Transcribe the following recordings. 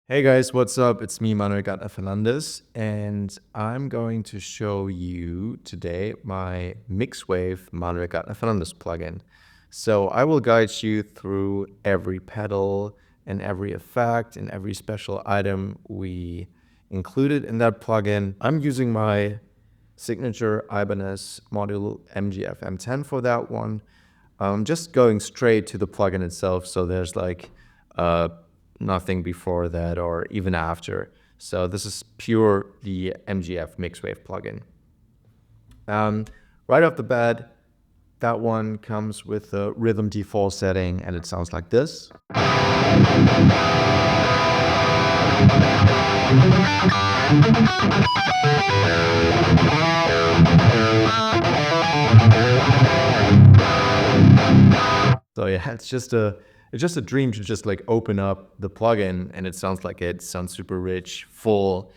Hey guys, what's up? It's me, Manuel Fernandes, and I'm going to show you today my MixWave Manuel Fernandes plugin. So I will guide you through every pedal and every effect and every special item we included in that plugin. I'm using my signature Ibanez module MGF M10 for that one. Just going straight to the plugin itself, so there's like nothing before that or even after. So this is pure the MGF MixWave plugin. Right off the bat, that one comes with a rhythm default setting, and it sounds like this. So yeah, it's just a dream to just like open up the plugin and it sounds like it sounds super rich, full,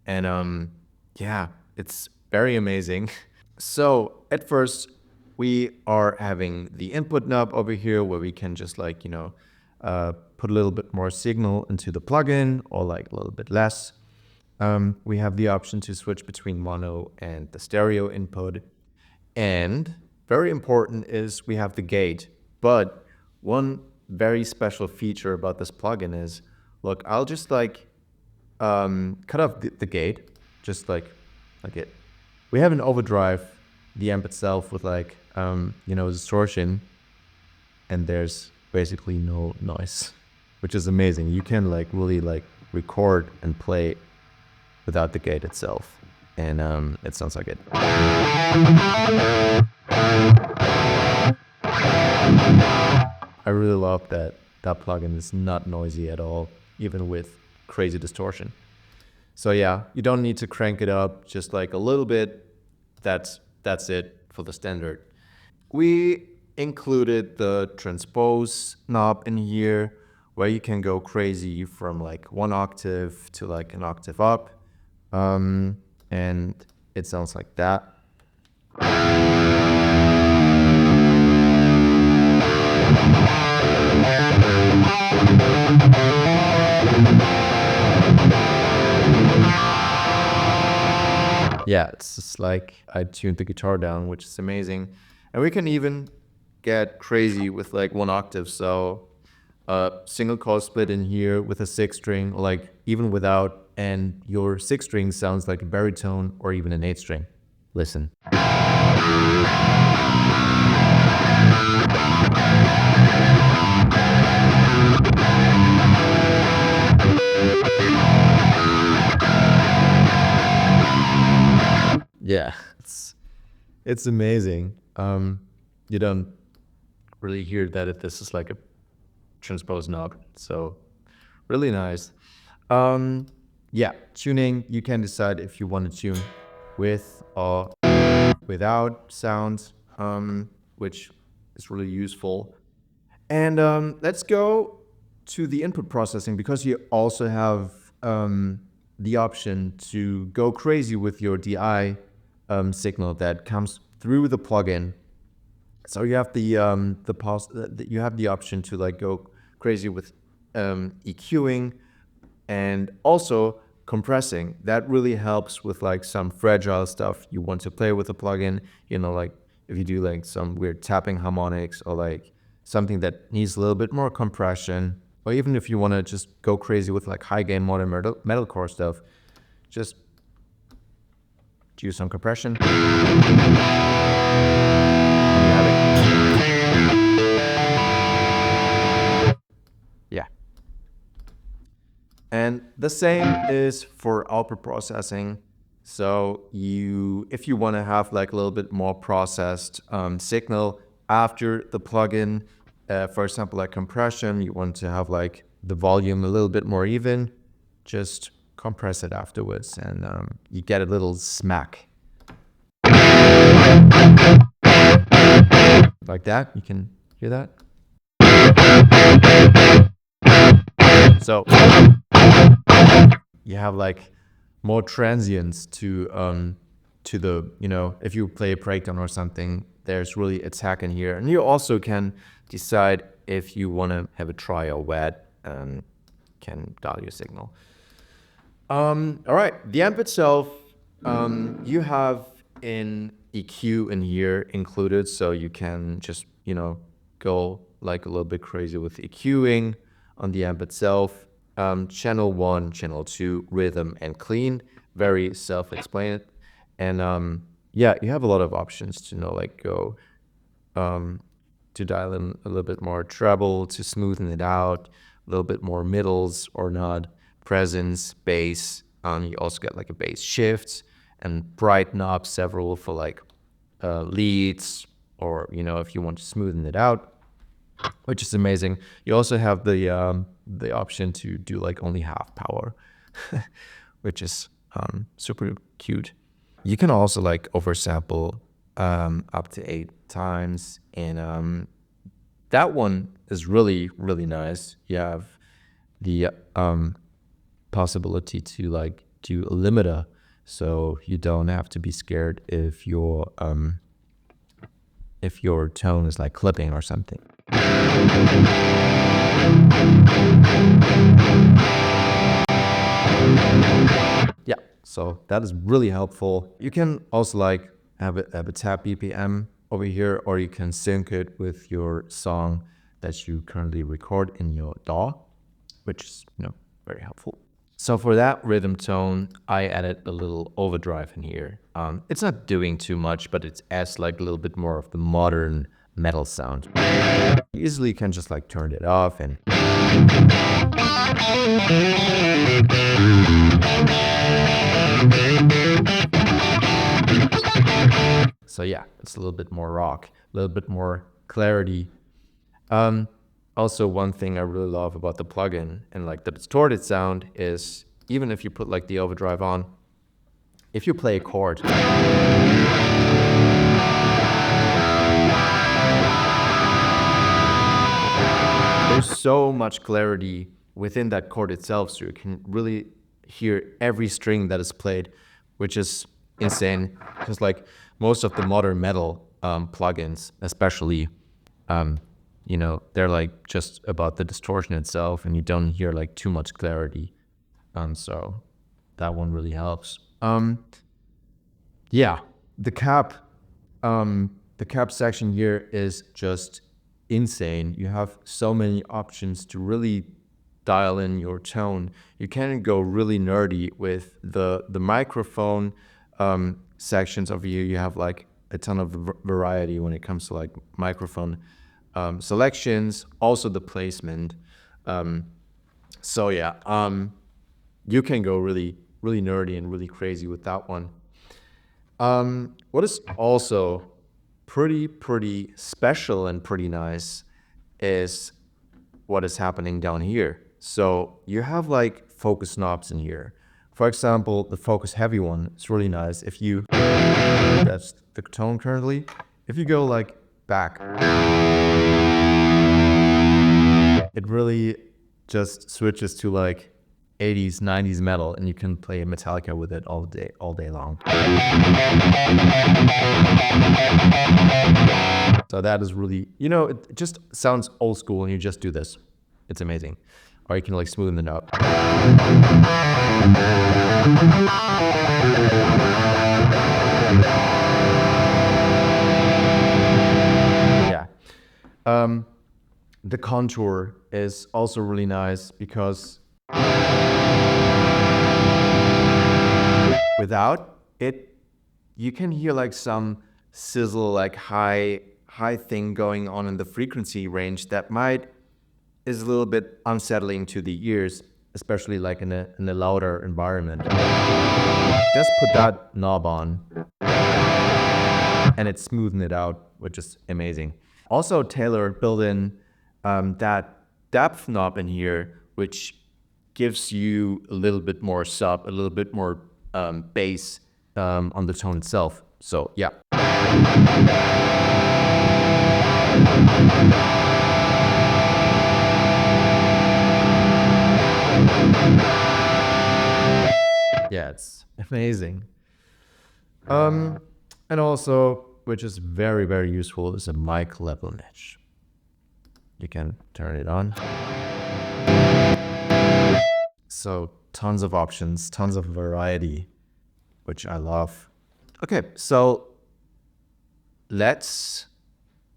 and yeah, it's very amazing. So at first we are having the input knob over here where we can just like, put a little bit more signal into the plugin or like a little bit less. We have the option to switch between mono and the stereo input. And very important is we have the gate. But one very special feature about this plugin is, look, I'll just like cut off the gate, just like it. We have an overdrive, the amp itself with like, distortion, and there's basically no noise, which is amazing. You can like really like record and play without the gate itself. And it sounds like it. I really love that plugin is not noisy at all, even with crazy distortion. So yeah, you don't need to crank it up, just like a little bit. That's it for the standard. We included the transpose knob in here, where you can go crazy from like one octave to like an octave up. And it sounds like that. Yeah, it's just like I tuned the guitar down, which is amazing. And we can even get crazy with like one octave. So single coil split in here with a six string, like even without, and your six string sounds like a baritone or even an eight string. Listen. Yeah, it's amazing. You don't really hear that this is like a transpose knob, so really nice. Yeah, tuning, you can decide if you want to tune with or without sound, which is really useful. And let's go to the input processing, because you also have the option to go crazy with your DI signal that comes through the plugin. So you have you have the option to like go crazy with EQing and also compressing. That really helps with like some fragile stuff you want to play with the plugin. Like if you do like some weird tapping harmonics or like something that needs a little bit more compression, or even if you want to just go crazy with like high gain modern metalcore stuff, just do some compression. Yeah. And the same is for output processing. So if you want to have like a little bit more processed signal after the plugin, for example, like compression, you want to have like the volume a little bit more even, just compress it afterwards and you get a little smack. Like that, you can hear that. So you have like more transients to the, if you play a breakdown or something, there's really attack in here. And you also can decide if you want to have a dry or wet can dial your signal. All right, the amp itself, you have an EQ in here included, so you can just, go like a little bit crazy with EQing on the amp itself. Channel 1, channel 2, rhythm and clean, very self-explanatory. And yeah, you have a lot of options to like go to dial in a little bit more treble, to smoothen it out, a little bit more middles or not, presence, bass. You also get like a bass shift and brighten up several for like leads, or if you want to smoothen it out, which is amazing. You also have the option to do like only half power, which is super cute. You can also like oversample up to 8 times, and that one is really, really nice. You have the possibility to like do a limiter, so you don't have to be scared if your tone is like clipping or something. Yeah, so that is really helpful. You can also like have a tap BPM over here, or you can sync it with your song that you currently record in your DAW, which is very helpful. So for that rhythm tone, I added a little overdrive in here. It's not doing too much, but it adds like a little bit more of the modern metal sound. You easily can just like turn it off and so yeah, it's a little bit more rock, a little bit more clarity. Also, one thing I really love about the plugin and like the distorted sound is, even if you put like the overdrive on, if you play a chord, there's so much clarity within that chord itself, so you can really hear every string that is played, which is insane. Because like most of the modern metal plugins, especially, they're like just about the distortion itself, and you don't hear like too much clarity. So that one really helps. Yeah, the cap section here is just insane. You have so many options to really dial in your tone. You can go really nerdy with the microphone sections over here. You have like a ton of variety when it comes to like microphone selections, also the placement. So yeah, you can go really, really nerdy and really crazy with that one. What is also pretty special and pretty nice is what is happening down here. So you have like focus knobs in here. For example, the focus heavy one is really nice. If you, that's the tone currently. If you go like back, it really just switches to like 80s, 90s metal, and you can play Metallica with it all day long. So that is really, it just sounds old school, and you just do this. It's amazing. Or you can like smoothen it out. Yeah. The contour is also really nice because without it, you can hear like some sizzle, like high thing going on in the frequency range that is a little bit unsettling to the ears, especially like in a louder environment. Just put that knob on and it smoothen it out, which is amazing. Also, Taylor built in that depth knob in here, which gives you a little bit more sub, a little bit more bass on the tone itself. So yeah. Yeah, it's amazing. And also, which is very, very useful, is a mic level niche. You can turn it on. So tons of options, tons of variety, which I love. Okay, so let's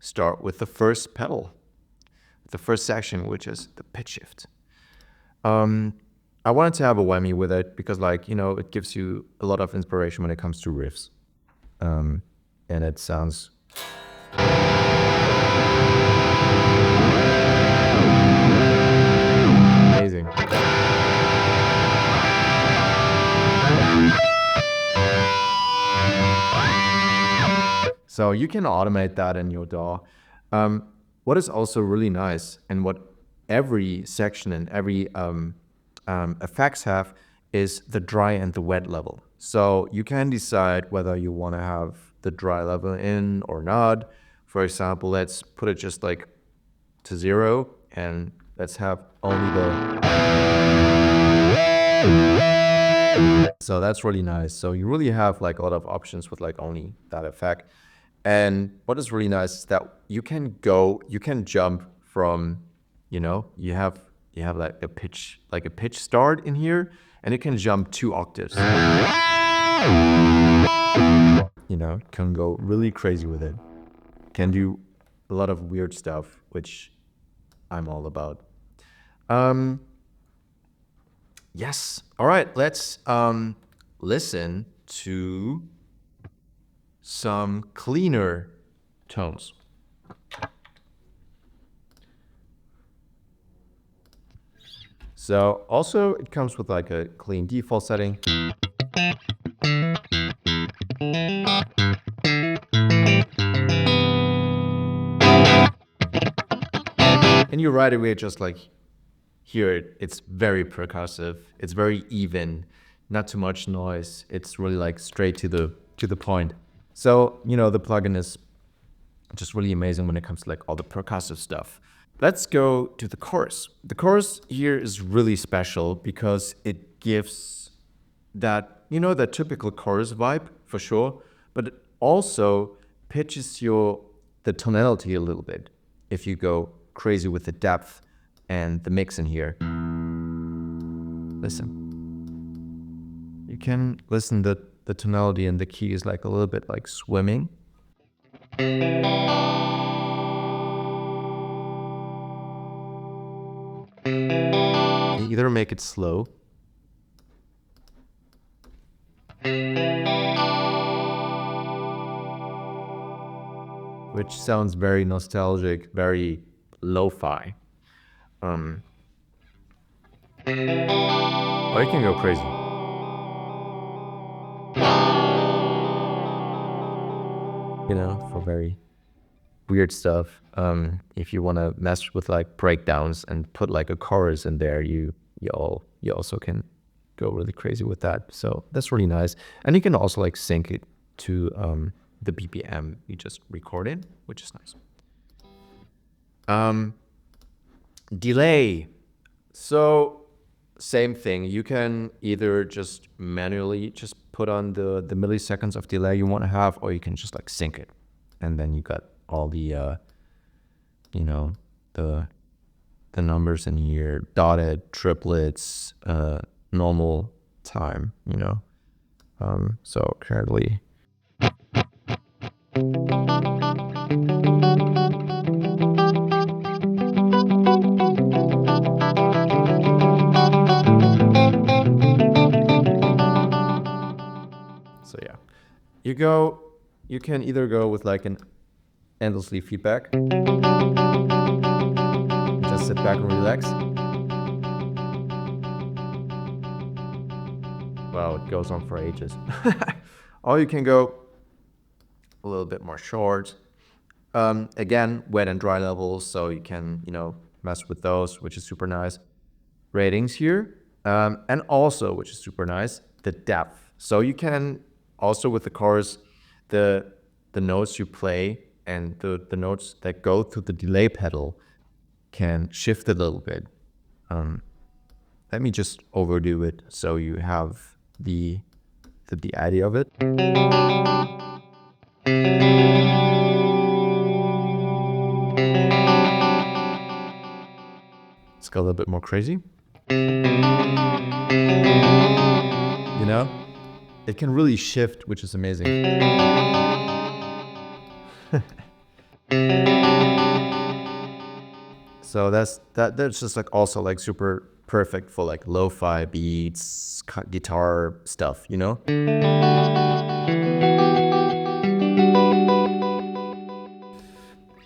start with the first pedal, the first section, which is the pitch shift. I wanted to have a whammy with it because, like, it gives you a lot of inspiration when it comes to riffs. And it sounds amazing. So you can automate that in your DAW. What is also really nice, and what every section and every effects have, is the dry and the wet level. So you can decide whether you want to have the dry level in or not. For example, let's put it just like to 0, and let's have only the. So that's really nice. So you really have like a lot of options with like only that effect. And what is really nice is that you can jump from, you have like a pitch start in here, and it can jump 2 octaves. Can go really crazy with it. Can do a lot of weird stuff, which I'm all about. Yes. All right. Let's listen to some cleaner tones. So also it comes with like a clean default setting. And you right away just like hear it. It's very percussive. It's very even, not too much noise. It's really like straight to the point. So, the plugin is just really amazing when it comes to like all the percussive stuff. Let's go to the chorus. The chorus here is really special because it gives that, that typical chorus vibe for sure, but it also pitches the tonality a little bit if you go crazy with the depth and the mix in here. Listen. You can listen the tonality and the key is like a little bit like swimming. You either make it slow, which sounds very nostalgic, very lo-fi. Or you can go crazy. For very weird stuff. If you want to mess with like breakdowns and put like a chorus in there, you also can go really crazy with that. So that's really nice. And you can also like sync it to the BPM you just recorded, which is nice. Delay. So same thing. You can either just manually just put on the milliseconds of delay you want to have, or you can just like sync it, and then you got all the the numbers in here, dotted, triplets, normal time, so currently. So yeah, you can either go with like an endlessly feedback, just sit back and relax. Wow, it goes on for ages. Or you can go a little bit more short. Again, wet and dry levels, so you can, mess with those, which is super nice. Ratings here, and also, which is super nice, the depth. So you can also with the chorus, the notes you play and the notes that go through the delay pedal can shift a little bit. Let me just overdo it so you have the idea of it. Let's go a little bit more crazy. it can really shift, which is amazing. So that's just like also like super perfect for like lo-fi beats, guitar stuff, you know?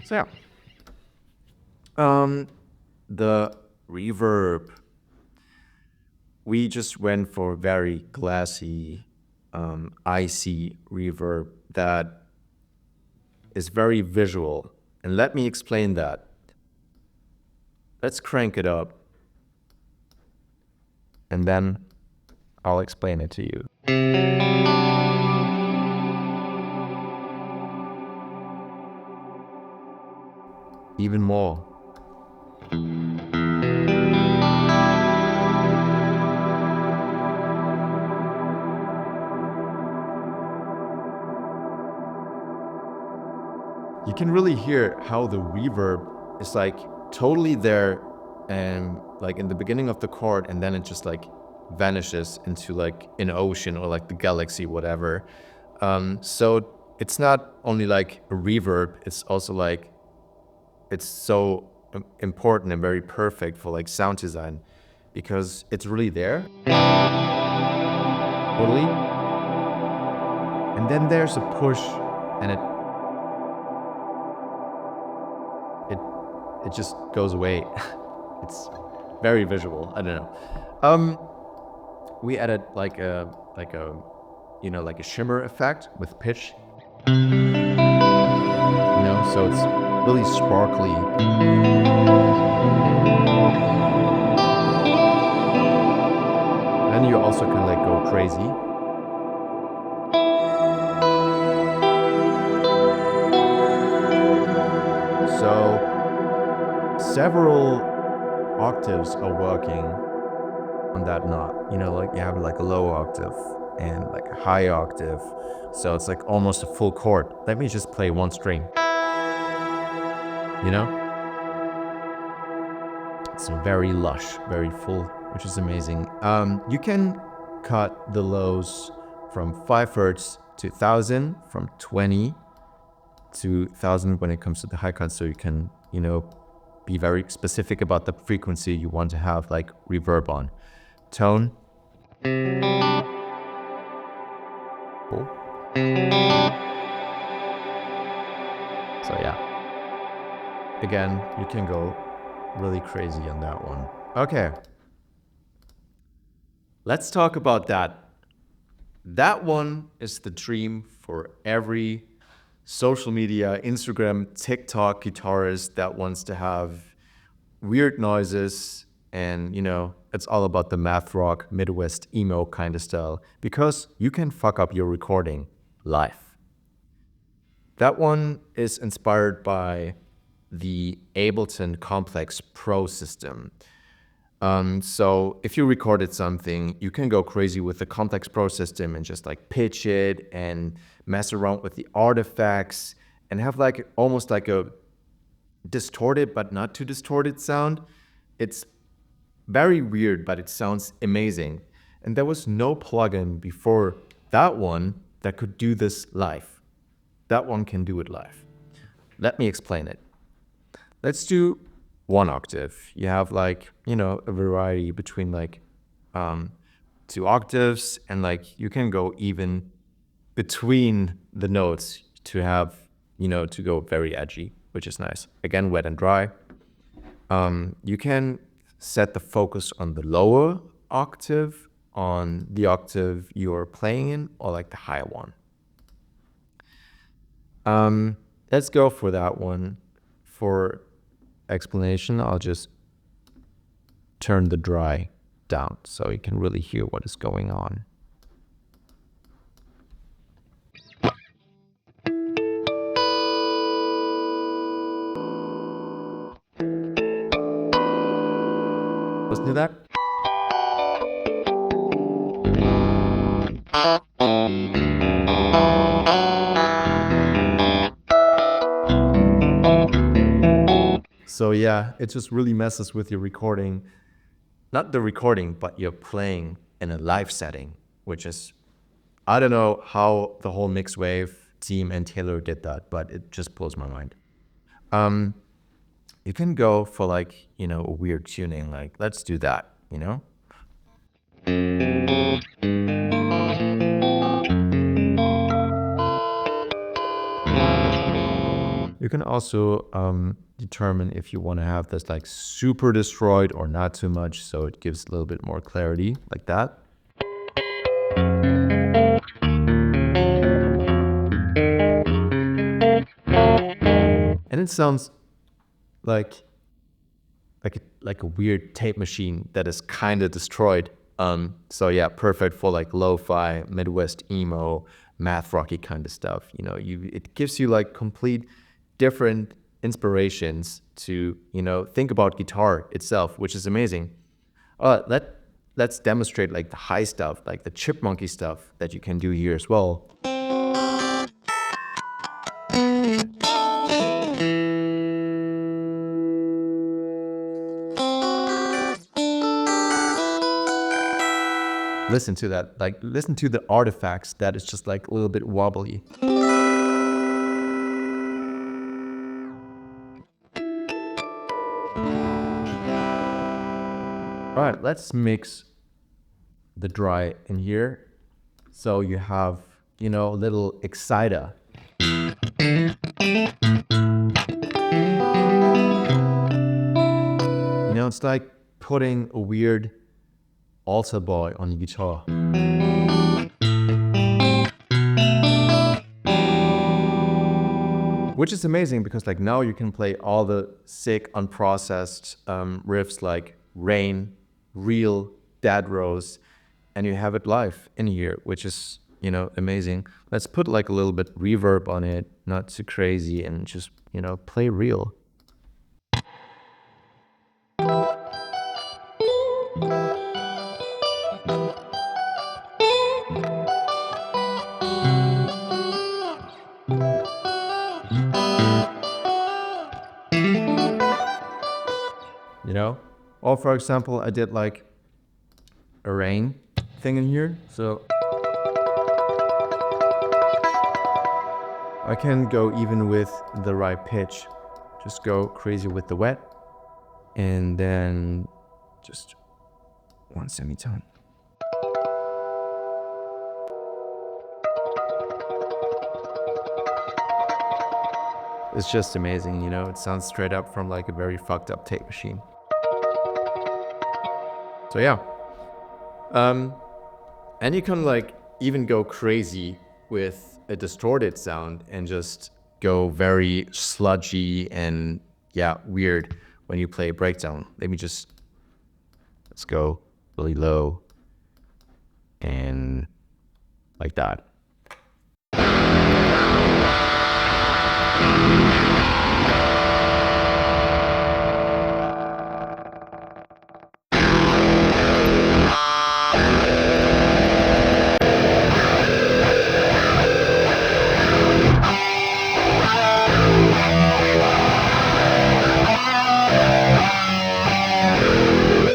So yeah. The reverb. We just went for very glassy, icy reverb that is very visual. And let me explain that. Let's crank it up. And then I'll explain it to you. Even more. You can really hear how the reverb is like totally there and like in the beginning of the chord, and then it just like vanishes into like an ocean or like the galaxy, whatever. So it's not only like a reverb, it's also like it's so important and very perfect for like sound design because it's really there. Totally. And then there's a push and it just goes away. It's very visual. I don't know. We added like a you know, like a shimmer effect with pitch. You know, so it's really sparkly. Then you also can like go crazy. So several octaves are working on that knot. You know, like you have like a low octave and like a high octave. So it's like almost a full chord. Let me just play one string. You know? It's very lush, very full, which is amazing. You can cut the lows from 5 hertz to 1000, from 20 to 1000 when it comes to the high cut. So you can, you know, be very specific about the frequency you want to have like reverb on. Tone. Cool. So yeah. Again, you can go really crazy on that one. Okay. Let's talk about that. That one is the dream for every social media, Instagram, TikTok guitarist that wants to have weird noises. And, you know, it's all about the math rock, Midwest emo kind of style because you can fuck up your recording live. That one is inspired by the Ableton Complex Pro system. So if you recorded something, you can go crazy with the Complex Pro system and just like pitch it and mess around with the artifacts and have like almost like a distorted but not too distorted sound. It's very weird, but it sounds amazing. And there was no plugin before that one that could do this live. That one can do it live. Let me explain it. Let's do 1 octave. You have like, you know, a variety between like 2 octaves, and like you can go even between the notes to have, you know, to go very edgy, which is nice. Again, wet and dry. You can set the focus on the lower octave, on the octave you're playing in, or like the high one. Let's go for that one. For explanation, I'll just turn the dry down so you can really hear what is going on. Listen to that. So yeah, it just really messes with your recording. Not the recording, but you're playing in a live setting, which is I don't know how the whole MixWave team and Taylor did that, but it just blows my mind. You can go for like, you know, a weird tuning, like let's do that, you know? You can also determine if you want to have this like super destroyed or not too much, so it gives a little bit more clarity, like that. And it sounds like like a weird tape machine that is kind of destroyed. So yeah, perfect for like lo-fi, Midwest emo, math rocky kind of stuff. You know, it gives you like complete different inspirations to, you know, think about guitar itself, which is amazing. Let's demonstrate like the high stuff, like the chipmunky stuff that you can do here as well. Listen to that, like listen to the artifacts that is just like a little bit wobbly. All right, let's mix the dry in here. So you have, you know, a little exciter. You know, it's like putting a weird altar boy on your guitar. Which is amazing because like now you can play all the sick unprocessed riffs like Rain, Real, Dad Rose, and you have it live in here, which is, you know, amazing. Let's put like a little bit reverb on it, not too crazy, and just, you know, play real. You know? Or for example, I did like a rain thing in here. So I can go even with the right pitch. Just go crazy with the wet. And then just one semitone. It's just amazing, you know? It sounds straight up from like a very fucked up tape machine. So yeah. And you can like even go crazy with a distorted sound and just go very sludgy and yeah, weird when you play a breakdown. Let's go really low and like that.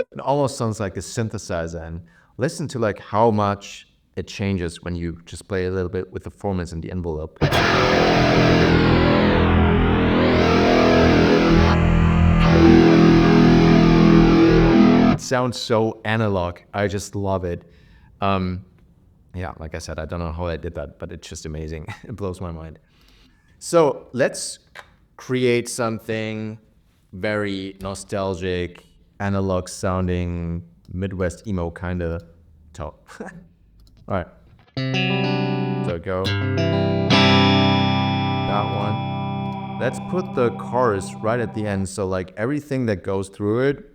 It almost sounds like a synthesizer, and listen to like how much it changes when you just play a little bit with the formants in the envelope. It sounds so analog. I just love it. Yeah, like I said, I don't know how I did that, but it's just amazing. It blows my mind. So let's create something very nostalgic, analog sounding, Midwest emo kind of tone. All right. So go that one. Let's put the chorus right at the end. So like everything that goes through it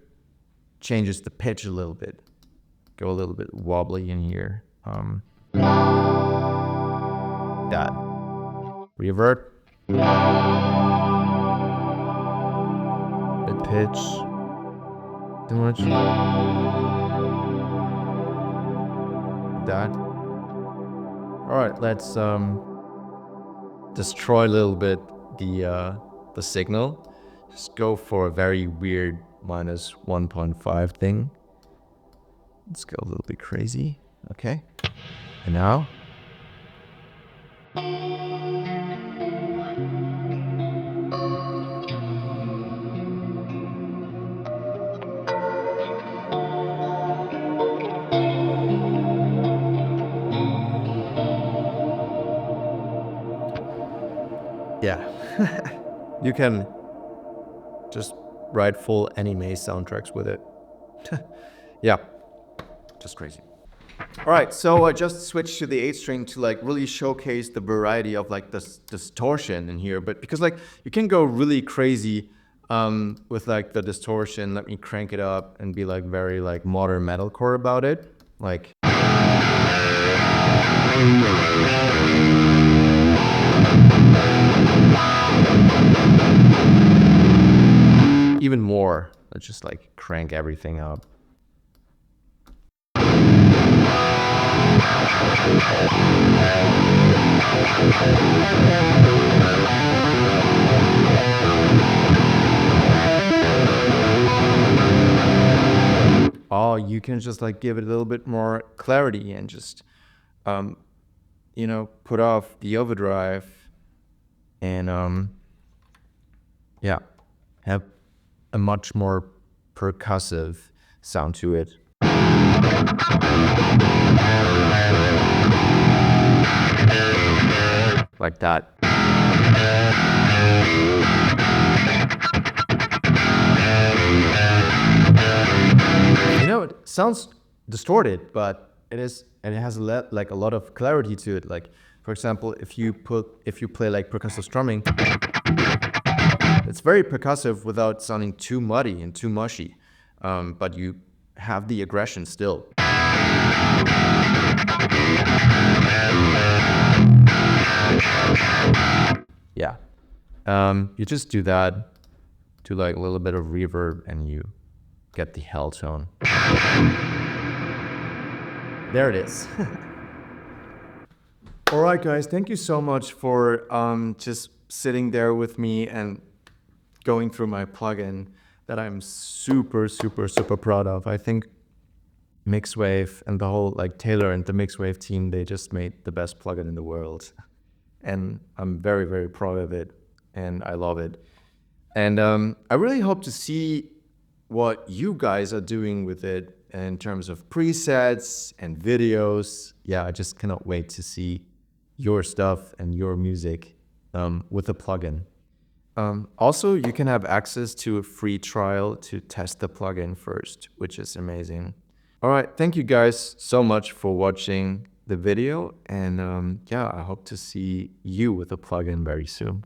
changes the pitch a little bit. Go a little bit wobbly in here. That. Reverb. Mid pitch. Too much. That. All right, let's destroy a little bit the signal. Just go for a very weird minus 1.5 thing. Let's go a little bit crazy. Okay. And now Yeah. You can just write full anime soundtracks with it. Yeah, just crazy. All right, so I just switched to the 8th string to like really showcase the variety of like this distortion in here. But because like you can go really crazy with like the distortion. Let me crank it up and be like very like modern metalcore about it. Like even more. Let's just like crank everything up. Oh, you can just like give it a little bit more clarity and just, you know, put off the overdrive and yeah, have a much more percussive sound to it. Like that. You know, it sounds distorted, but it is, and it has like a lot of clarity to it. Like, for example, if you play like percussive strumming, it's very percussive without sounding too muddy and too mushy, but you have the aggression still. Yeah. You just do that, do like a little bit of reverb, and you get the hell tone. There it is. All right, guys, thank you so much for just sitting there with me and going through my plugin that I'm super, super, super proud of. I think MixWave and the whole like Taylor and the MixWave team, they just made the best plugin in the world. And I'm very, very proud of it, and I love it. And I really hope to see what you guys are doing with it in terms of presets and videos. Yeah, I just cannot wait to see your stuff and your music with the plugin. Also, you can have access to a free trial to test the plugin first, which is amazing. All right, thank you guys so much for watching the video, and yeah, I hope to see you with the plugin very soon.